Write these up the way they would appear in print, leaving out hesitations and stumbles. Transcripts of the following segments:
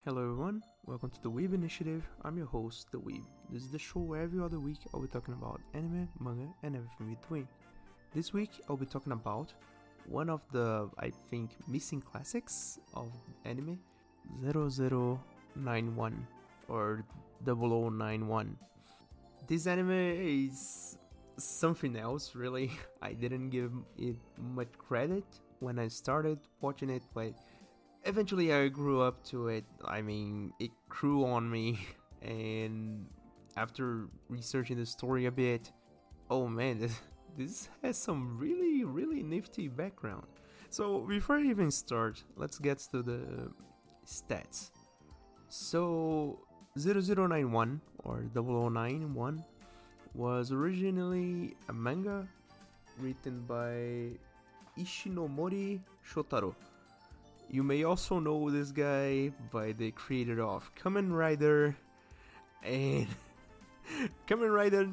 Hello everyone, welcome to the Weeb Initiative. I'm your host, The Weeb. This is the show where every other week I'll be talking about anime, manga, and everything between. This week I'll be talking about one of the, I think, missing classics of anime, 0091 or 0091. This anime is something else, really. I didn't give it much credit when I started watching it, but eventually I grew up to it. I mean, it grew on me, and after researching the story a bit, oh man, this has some really nifty background. So before I even start, let's get to the stats. So 0091 or 0091 was originally a manga written by Ishinomori Shotaro. You may also know this guy by the creator of Kamen Rider, and Kamen Rider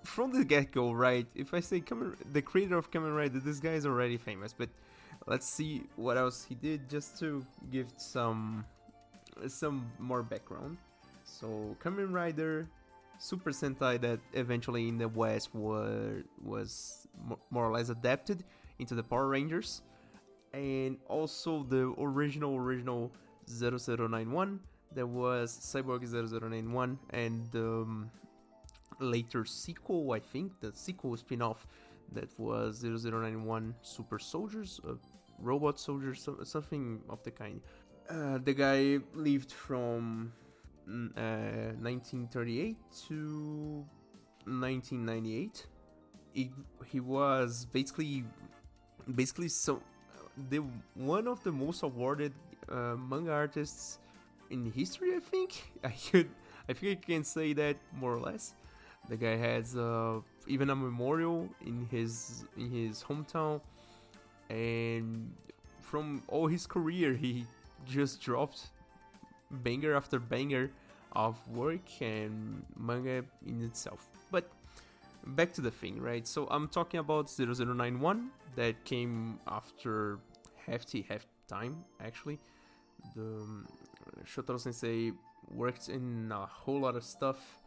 from the get-go, right? If I say the creator of Kamen Rider, this guy is already famous, but let's see what else he did just to give some more background. So Kamen Rider, Super Sentai that eventually in the West was more or less adapted into the Power Rangers, and also the original 0091 that was Cyborg 0091, and later sequel, I think the sequel spin-off that was 0091 Super Soldiers, Robot Soldiers, something of the kind. The guy lived from 1938 to 1998. He was basically one of the most awarded manga artists in history. I think I can say that more or less. The guy has even a memorial in his hometown, and from all his career, he just dropped banger after banger of work and manga in itself. But back to the thing, right? So I'm talking about 0091 that came after hefty time, actually. The Shotaro Sensei worked in a whole lot of stuff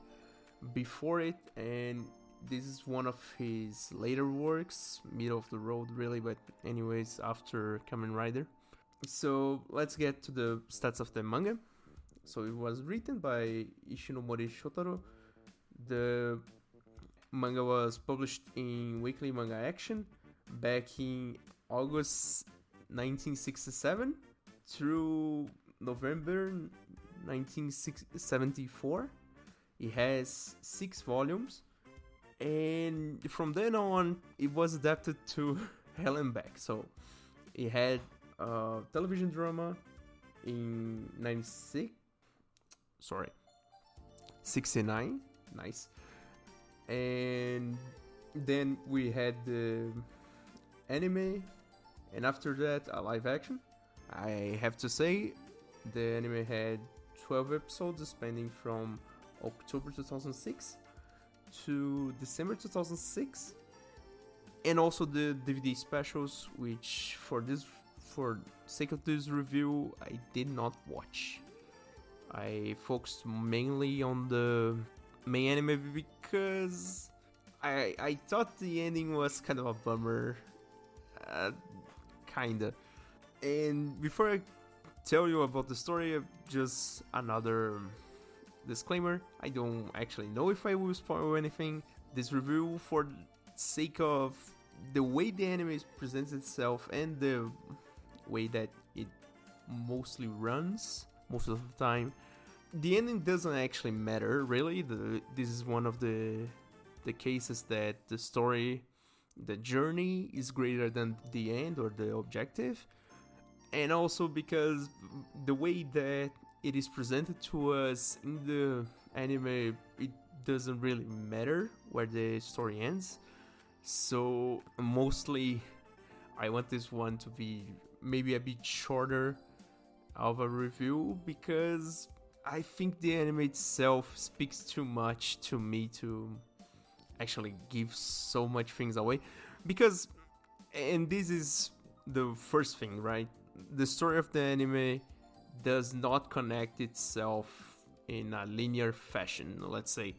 before it, and this is one of his later works, middle of the road really, but anyways, after Kamen Rider. So let's get to the stats of the manga. So it was written by Ishinomori Shotaro. The manga was published in Weekly Manga Action back in August 1967 through November 1974. It has 6 volumes, and from then on it was adapted to hell and back. So it had a television drama in 69, nice. And then we had the anime, and after that a live action. I have to say the anime had 12 episodes spanning from October 2006 to December 2006, and also the DVD specials, which for sake of this review I did not watch. I focused mainly on the main anime because I thought the ending was kind of a bummer, kinda. And before I tell you about the story, just another disclaimer: I don't actually know if I will spoil anything. This review, for the sake of the way the anime presents itself and the way that it mostly runs most of the time, the ending doesn't actually matter really. This is one of the cases that the story, the journey is greater than the end or the objective, and also because the way that it is presented to us in the anime, it doesn't really matter where the story ends. So mostly I want this one to be maybe a bit shorter of a review, because I think the anime itself speaks too much to me to actually give so much things away. Because, and this is the first thing, right? The story of the anime does not connect itself in a linear fashion. Let's say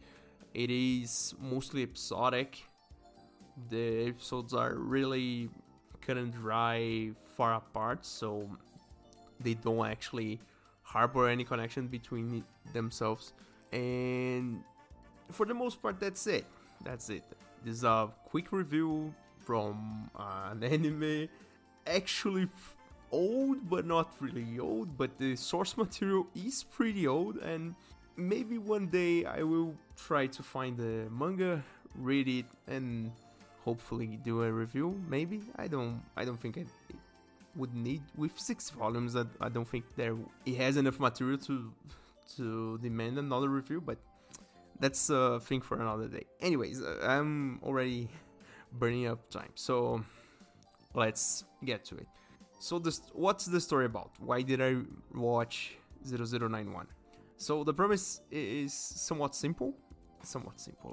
it is mostly episodic. The episodes are really cut and dry, far apart, so they don't actually harbor any connection between themselves. And for the most part, that's it. This is a quick review from an anime, actually old, but not really old, but the source material is pretty old, and maybe one day I will try to find the manga, read it, and hopefully do a review. Maybe I don't think it would need, with 6 volumes. I don't think it has enough material to demand another review, but that's a thing for another day. Anyways, I'm already burning up time, so let's get to it. So what's the story about? Why did I watch 0091? So the premise is somewhat simple,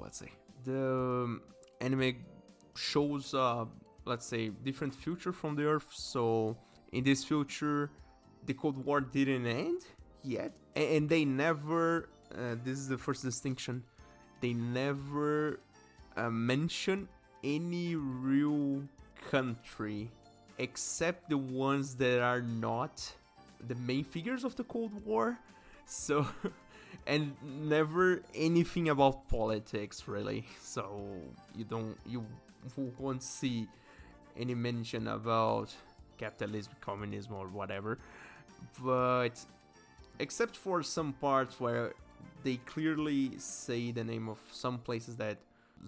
let's say. The anime shows let's say different future from the Earth. So in this future, the Cold War didn't end yet, and they never this is the first distinction, they never mention any real country except the ones that are not the main figures of the Cold War. So and never anything about politics, really. So you won't see any mention about capitalism, communism, or whatever. But except for some parts where they clearly say the name of some places that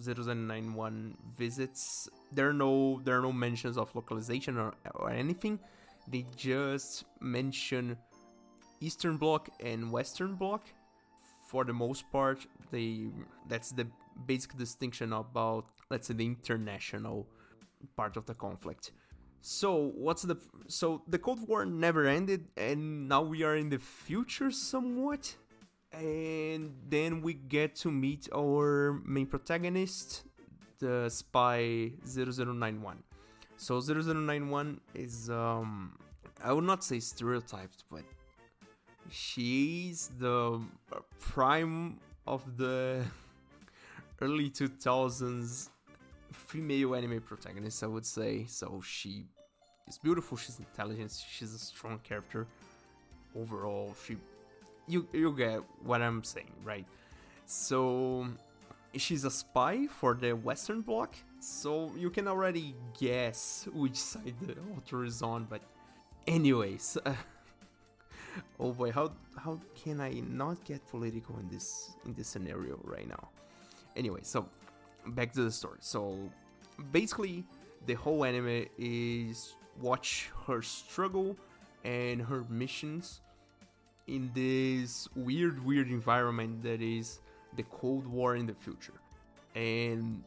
0091 visits, there are no mentions of localization or anything. They just mention Eastern Bloc and Western Bloc. For the most part, that's the basic distinction about, let's say, the international part of the conflict. So the Cold War never ended, and now we are in the future somewhat. And then we get to meet our main protagonist, the spy 0091. So 0091 is I would not say stereotyped, but she's the prime of the early 2000s female anime protagonist, I would say. So she is beautiful, she's intelligent, she's a strong character. Overall, you get what I'm saying, right? So she's a spy for the Western Bloc, so you can already guess which side the author is on. But anyways, oh boy, how can I not get political in this scenario right now? Anyway, so back to the story. So basically, the whole anime is watch her struggle and her missions in this weird environment that is the Cold War in the future. And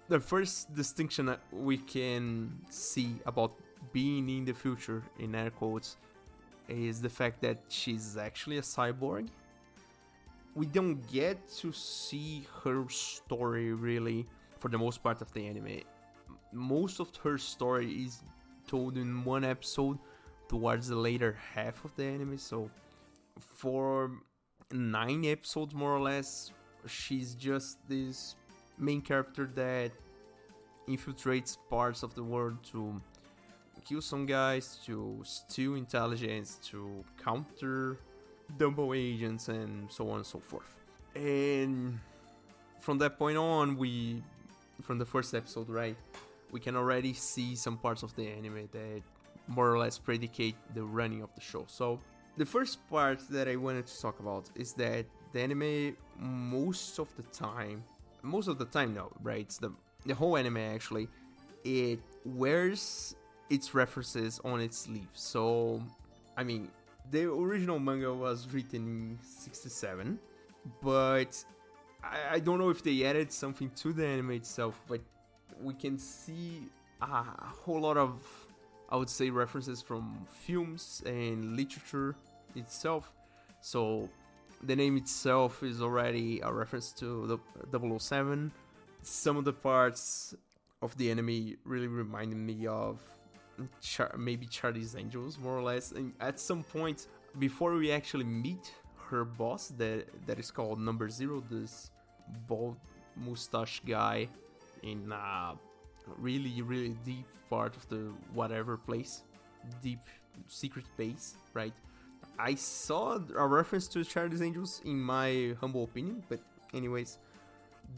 the first distinction that we can see about being in the future, in air quotes, is the fact that she's actually a cyborg. We don't get to see her story really for the most part of the anime. Most of her story is told in one episode towards the later half of the anime. So for 9 episodes more or less, she's just this main character that infiltrates parts of the world to kill some guys, to steal intelligence, to counter double agents, and so on and so forth. And from that point on, from the first episode, right, we can already see some parts of the anime that more or less predicate the running of the show. So the first part that I wanted to talk about is that the anime most of the time no, right, it's the whole anime actually, it wears its references on its sleeve. So I mean, the original manga was written in 1967, but I don't know if they added something to the anime itself, but we can see a whole lot of, I would say, references from films and literature itself. So the name itself is already a reference to the 007. Some of the parts of the anime really reminded me of maybe Charlie's Angels, more or less. And at some point, before we actually meet her boss, that is called Number Zero, this bald mustache guy in a really, really deep part of the whatever place, deep secret base, right? I saw a reference to Charlie's Angels in my humble opinion, but anyways,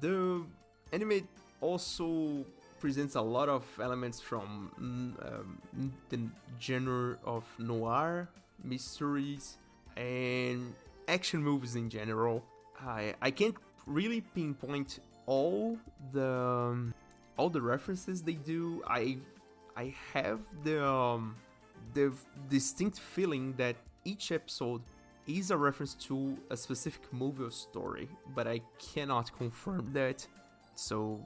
the anime also presents a lot of elements from the genre of noir, mysteries, and action movies in general. I can't really pinpoint all the references they do. I have the distinct feeling that each episode is a reference to a specific movie or story, but I cannot confirm that. So,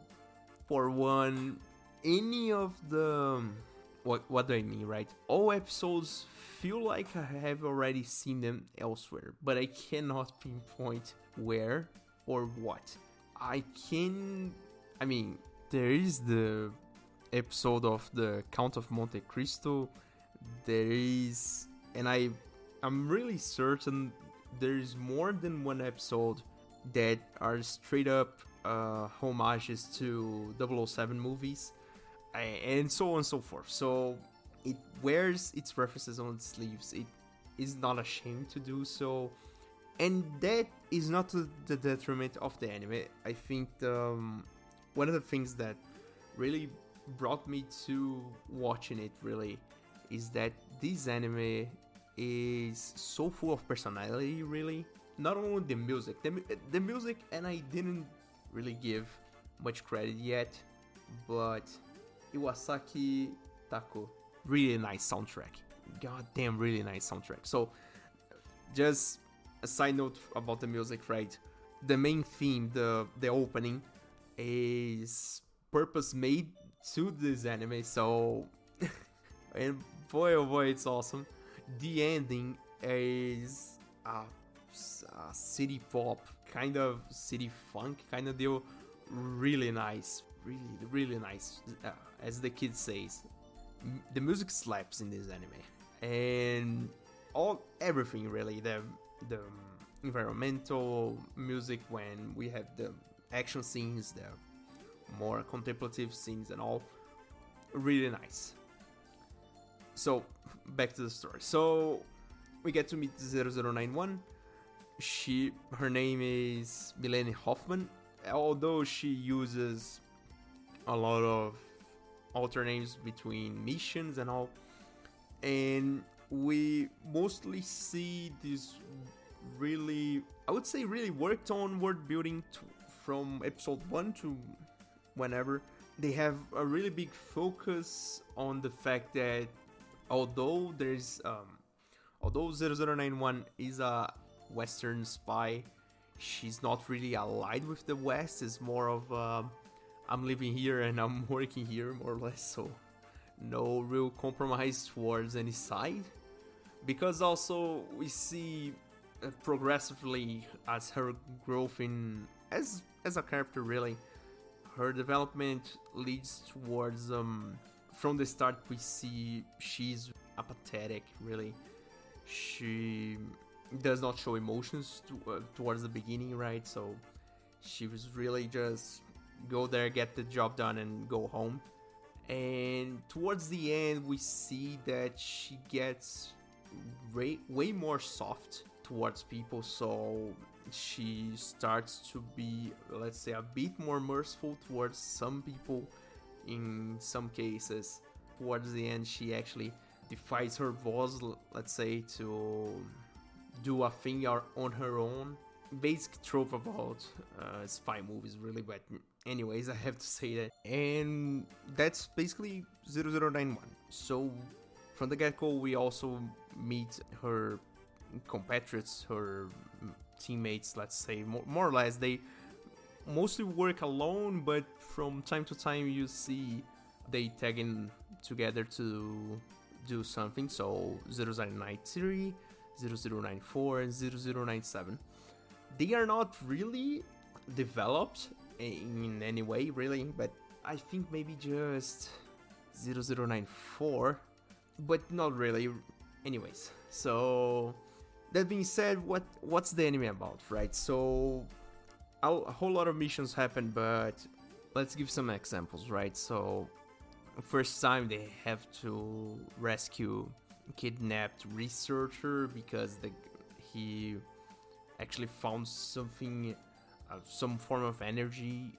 for one, any of the what do I mean, right? All episodes feel like I have already seen them elsewhere, but I cannot pinpoint where or what. I mean, there is the episode of the Count of Monte Cristo. There is, and I'm really certain there is more than one episode that are straight up homages to 007 movies, and so on and so forth. So it wears its references on its sleeves. It is not ashamed to do so, and that is not to the detriment of the anime. I think one of the things that really brought me to watching it really is that this anime is so full of personality, really. Not only the music, the music, and I didn't really give much credit yet, but Iwasaki Tako, really nice soundtrack. Goddamn, really nice soundtrack. So, just a side note about the music, right? The main theme, the opening, is purpose made to this anime, so and boy oh boy, it's awesome. The ending is a city pop, kind of city funk kind of deal. Really nice, really nice. As the kid says, the music slaps in this anime, and everything really. The environmental music when we have the action scenes, the more contemplative scenes and all, really nice. So back to the story. So we get to meet 0091. Her name is Milene Hoffman, although she uses a lot of alter names between missions and all, and we mostly see this really, I would say, really worked on world building from episode 1 to whenever. They have a really big focus on the fact that although 0091 is a Western spy, she's not really allied with the West. It's more of I'm living here and I'm working here, more or less. So no real compromise towards any side, because also we see progressively as her growth in as a character, really her development leads towards from the start we see she's apathetic, really. She does not show emotions towards the beginning, right? So she was really just go there, get the job done, and go home. And towards the end, we see that she gets way more soft towards people. So she starts to be, let's say, a bit more merciful towards some people in some cases. Towards the end, she actually defies her boss, let's say, to do a thing on her own. Basic trope about spy movies, really, but anyways, I have to say that. And that's basically 0091. So from the get-go, we also meet her compatriots, her teammates, let's say, more or less. They mostly work alone, but from time to time you see they tagging together to do something. So 0093, 0094, and 0097. They are not really developed in any way, really, but I think maybe just 0094, but not really. Anyways, so That being said, what's the anime about, right? So a whole lot of missions happen, but let's give some examples, right? So first time they have to rescue kidnapped researcher because he actually found something, some form of energy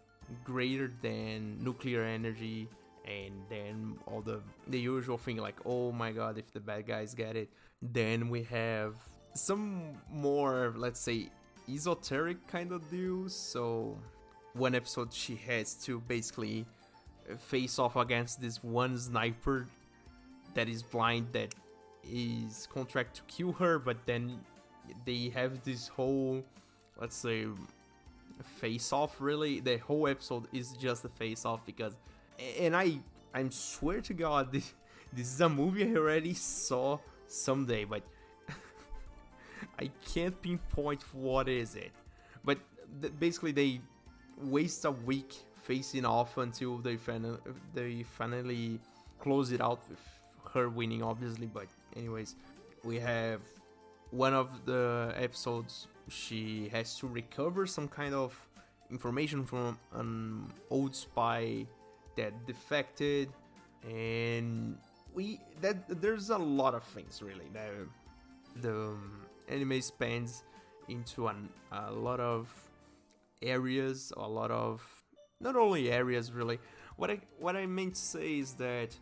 greater than nuclear energy, and then all the usual thing like, oh my god, if the bad guys get it. Then we have some more, let's say, esoteric kind of deals. So one episode she has to basically face off against this one sniper that is blind, that is contract to kill her, but then they have this whole, let's say, face off. Really, the whole episode is just a face off, because, and I swear to god, this is a movie I already saw someday, but I can't pinpoint what is it. But basically they waste a week facing off until they finally close it out with her winning, obviously. But anyways, we have one of the episodes, she has to recover some kind of information from an old spy that defected, and there's a lot of things really that the anime spans into a lot of areas, a lot of, not only areas really. What I meant to say is that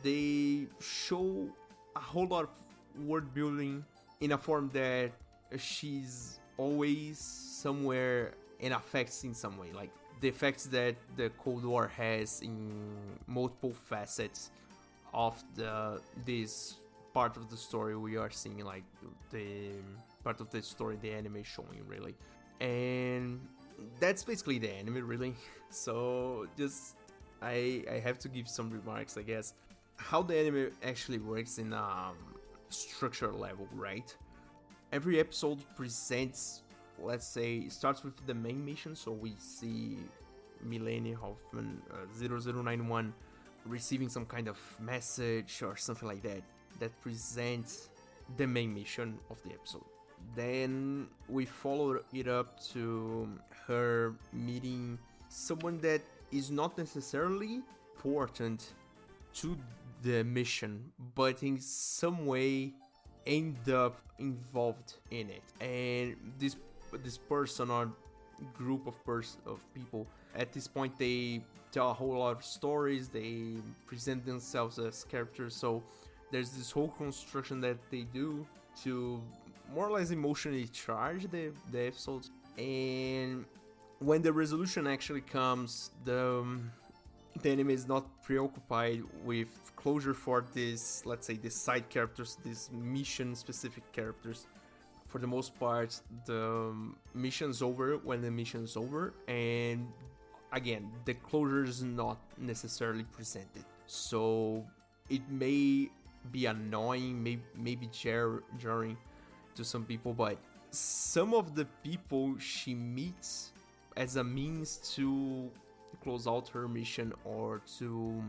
they show a whole lot of world building in a form that she's always somewhere and affects in some way, like the effects that the Cold War has in multiple facets of this part of the story we are seeing, like the part of the story the anime is showing really. And that's basically the anime really. So just I have to give some remarks, I guess, how the anime actually works in structure level, right? Every episode presents, let's say, starts with the main mission. So we see Millennium Hoffman 0091 receiving some kind of message or something like that presents the main mission of the episode. Then we follow it up to her meeting someone that is not necessarily important to the mission, but in some way end up involved in it. And this person or group of people, at this point they tell a whole lot of stories, they present themselves as characters. So there's this whole construction that they do to more or less emotionally charge the episodes. And when the resolution actually comes, the anime is not preoccupied with closure for this, let's say, these side characters, these mission specific characters. For the most part, the mission's over when the mission's over, and again, the closure is not necessarily presented. So it may be annoying, maybe jarring to some people, but some of the people she meets as a means to close out her mission or to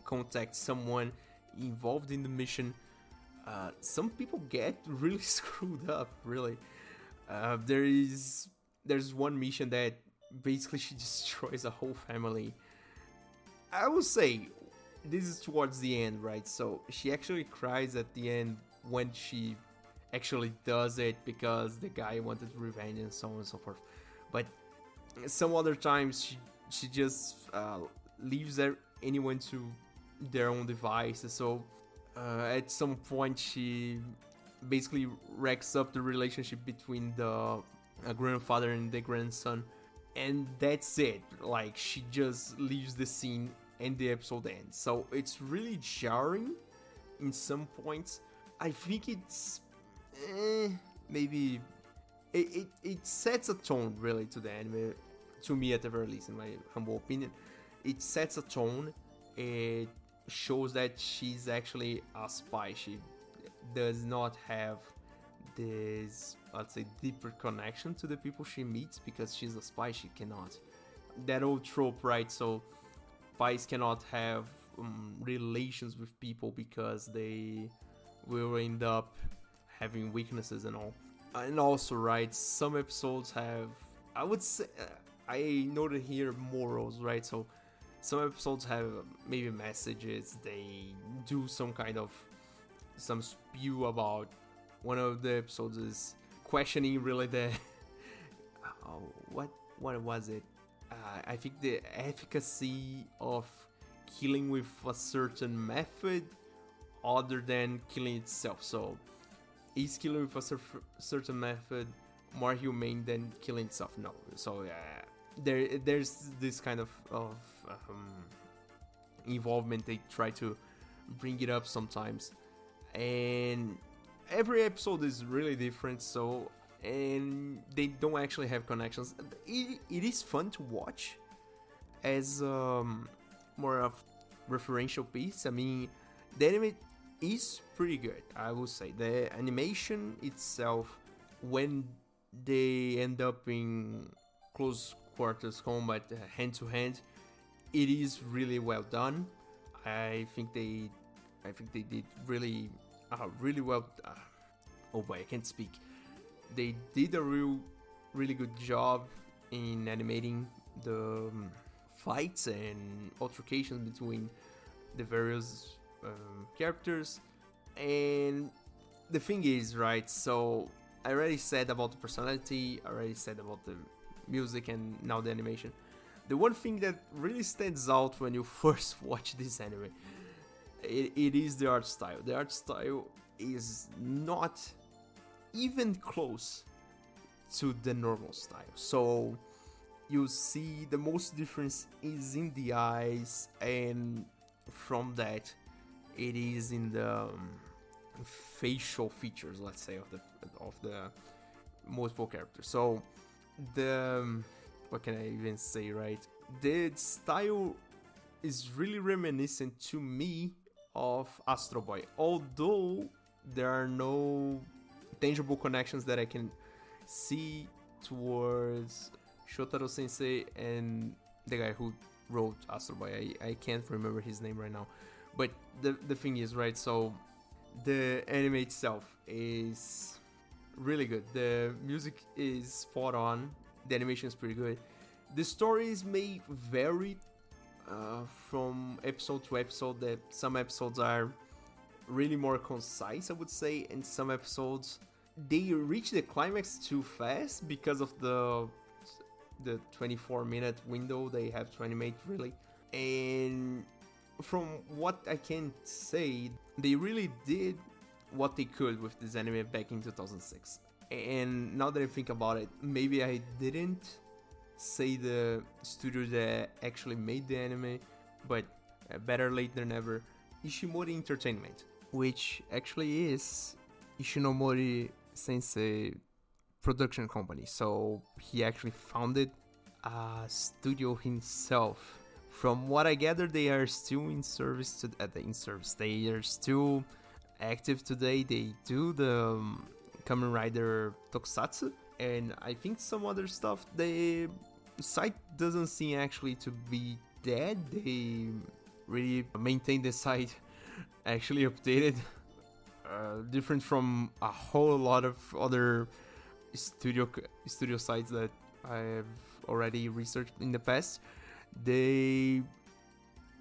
contact someone involved in the mission, some people get really screwed up, really. There's one mission that basically she destroys a whole family. I would say this is towards the end, right? So she actually cries at the end when she actually does it, because the guy wanted revenge and so on and so forth. But some other times she just leaves anyone to their own devices. So at some point she basically wrecks up the relationship between the grandfather and the grandson, and that's it. Like, she just leaves the scene and the episode ends. So it's really jarring in some points. I think it's maybe it sets a tone really to the anime, to me at the very least, in my humble opinion. It sets a tone. It shows that she's actually a spy. She does not have this, let's say, deeper connection to the people she meets, because she's a spy. She cannot, that old trope, right? So spies cannot have relations with people because they will end up having weaknesses and all. And also, right, some episodes have, I would say, I noted here morals, right? So some episodes have maybe messages. They do some kind of some spew about. One of the episodes is questioning really the what was it? I think the efficacy of killing with a certain method other than killing itself. So is killing with a certain method more humane than killing itself? No. So there's this kind of involvement. They try to bring it up sometimes, and every episode is really different. So, and they don't actually have connections. It is fun to watch as more of referential piece. I mean, the anime is pretty good, I would say. The animation itself, when they end up in close quarters combat, hand to hand, it is really well done. I think they did really well. Oh boy, I can't speak. They did a really good job in animating the fights and altercations between the various characters. And the thing is, right, so I already said about the personality, I already said about the music, and now the animation. The one thing that really stands out when you first watch this anime, it is the art style. The art style is not even close to the normal style. So you see the most difference is in the eyes, and from that it is in the facial features, let's say, of the multiple characters. So the what can I even say, right? The style is really reminiscent to me of Astro Boy, although there are no tangible connections that I can see towards Shotaro Sensei and the guy who wrote Astro Boy. I can't remember his name right now, but the thing is, right, so the anime itself is really good. The music is spot on. The animation is pretty good. The stories may vary from episode to episode. That some episodes are really more concise, I would say, and some episodes they reach the climax too fast because of the 24-minute window they have to animate, really. And from what I can say, they really did what they could with this anime back in 2006. And now that I think about it, maybe I didn't say the studio that actually made the anime, but better late than never. Ishimori Entertainment, which actually is Ishinomori Sensei production company. So he actually founded a studio himself. From what I gather, they are still in service They are still active today. They do the Kamen Rider Tokusatsu, and I think some other stuff. The site doesn't seem actually to be dead. They really maintain the site actually updated, different from a whole lot of other studio sites that I have already researched in the past. They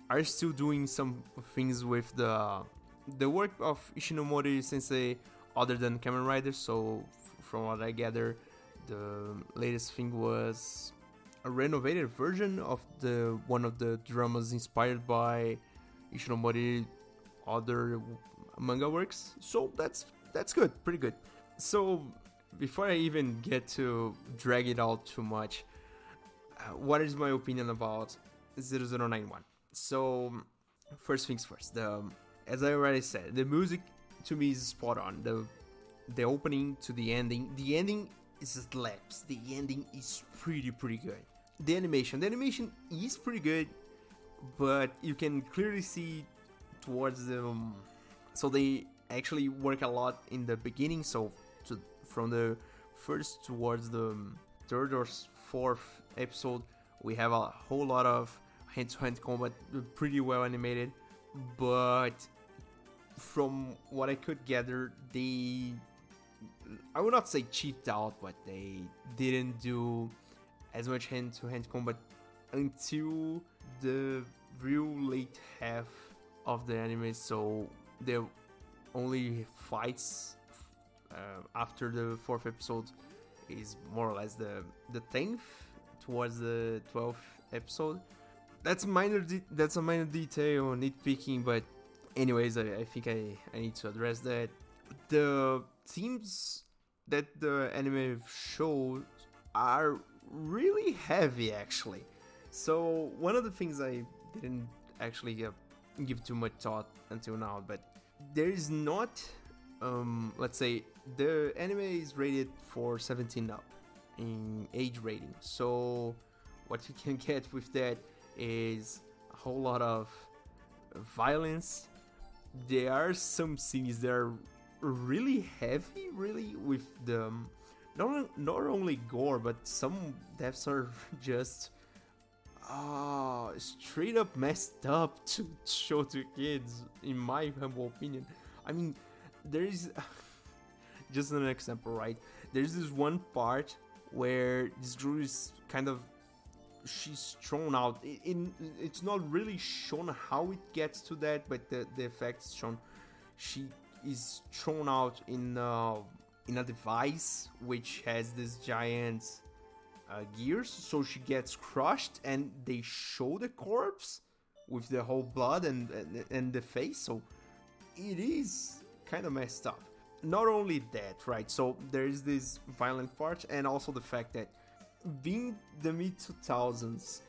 are still doing some things with the work of Ishinomori Sensei other than Kamen Rider. So from what I gather, the latest thing was a renovated version of one of the dramas inspired by Ishinomori other manga works. So that's good, pretty good. So before I even get to drag it out too much, what is my opinion about 0091? So first things first, as I already said, the music to me is spot on. The opening to the ending slaps. The ending is pretty good. The animation is pretty good, but you can clearly see towards the so they actually work a lot in the beginning. So from the first towards the third or fourth episode, we have a whole lot of hand-to-hand combat, pretty well animated. But from what I could gather, they I would not say cheaped out, but they didn't do as much hand-to-hand combat until the real late half of the anime. So the only fights after the 4th episode is more or less the 10th towards the 12th episode. That's a minor detail, nitpicking, but anyways, I think I need to address that. The themes that the anime shows are really heavy, actually. So one of the things I didn't actually give too much thought until now, but there is not, let's say, the anime is rated for 17 up in age rating. So what you can get with that is a whole lot of violence. There are some scenes that are really heavy, really, with the not only gore, but some deaths are just straight up messed up to show to kids, in my humble opinion. I mean, there is just an example, right? There's this one part where this girl is she's thrown out. It's not really shown how it gets to that, but the effect is shown. She is thrown out in a device which has this giant gears, so she gets crushed, and they show the corpse with the whole blood and the face. So it is kind of messed up. Not only that, right? So there is this violent part, and also the fact that being the mid 2000s,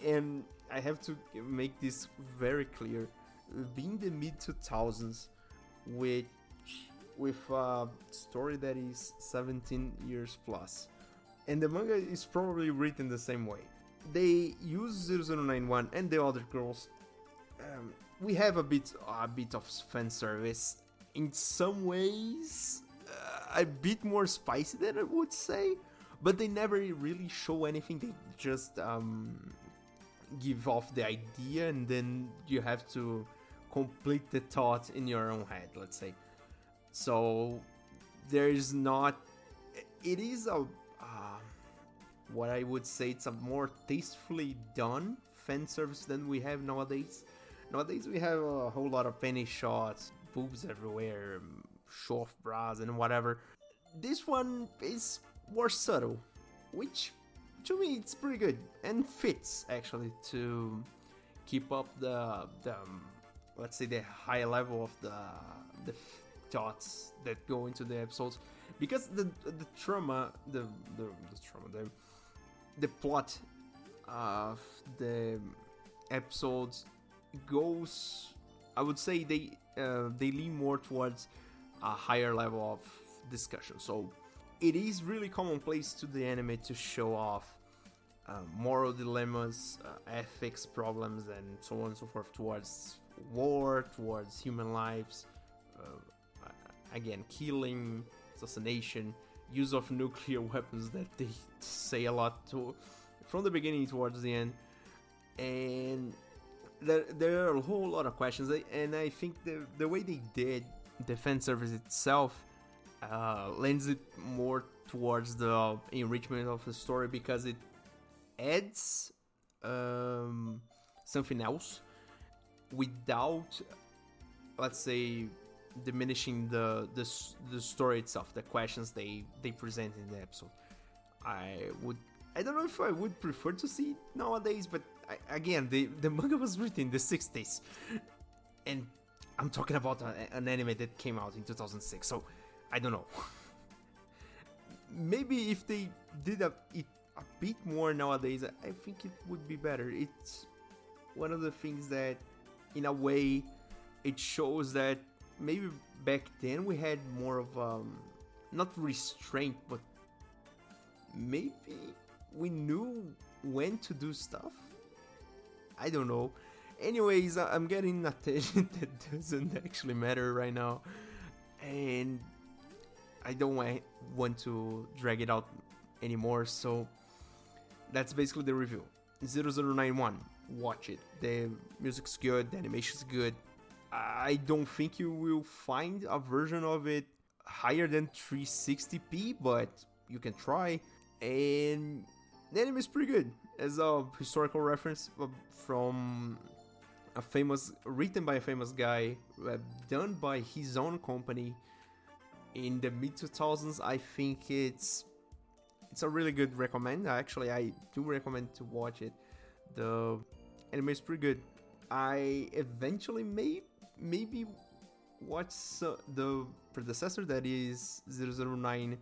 and I have to make this very clear, being the mid 2000s with a story that is 17 years plus, and the manga is probably written the same way. They use 0091 and the other girls. We have a bit of fan service. In some ways, a bit more spicy than I would say, but they never really show anything. They just give off the idea, and then you have to complete the thought in your own head, let's say. So there is not. It is a what I would say, it's a more tastefully done fan service than we have nowadays. Nowadays we have a whole lot of penny shots, boobs everywhere, show off bras and whatever. This one is more subtle, which to me it's pretty good and fits actually to keep up the let's say the high level of the thoughts that go into the episodes, because the plot of the episodes goes, I would say they lean more towards a higher level of discussion. So it is really commonplace to the anime to show off moral dilemmas, ethics problems, and so on and so forth towards war, towards human lives, again, killing, assassination, use of nuclear weapons that they say a lot to, from the beginning towards the end. And there are a whole lot of questions, and I think the way they did the fan service itself lends it more towards the enrichment of the story, because it adds something else without, let's say, diminishing the story itself, the questions they present in the episode. I don't know if I would prefer to see it nowadays, but again, the manga was written in the 60s, and I'm talking about an anime that came out in 2006, so I don't know. Maybe if they did it a bit more nowadays, I think it would be better. It's one of the things that, in a way, it shows that maybe back then we had more of not restraint, but maybe we knew when to do stuff. I don't know. Anyways, I'm getting a tangent that doesn't actually matter right now, and I don't want to drag it out anymore. So that's basically the review. 0091, watch it. The music's good, the animation's good. I don't think you will find a version of it higher than 360p, but you can try. And the anime is pretty good. As a historical reference from a famous, written by a famous guy, done by his own company in the mid 2000s. I think it's a really good recommend. Actually, I do recommend to watch it. The anime is pretty good. I eventually maybe watch the predecessor, that is 009,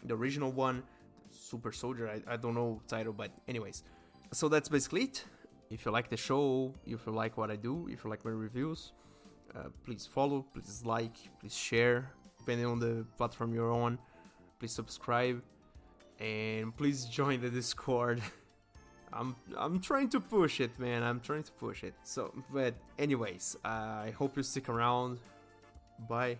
the original one, Super Soldier. I don't know title, but anyways. So that's basically it. If you like the show, if you like what I do, if you like my reviews, please follow, please like, please share, depending on the platform you're on. Please subscribe, and please join the Discord. I'm trying to push it, man. I'm trying to push it. So, but anyways, I hope you stick around. Bye.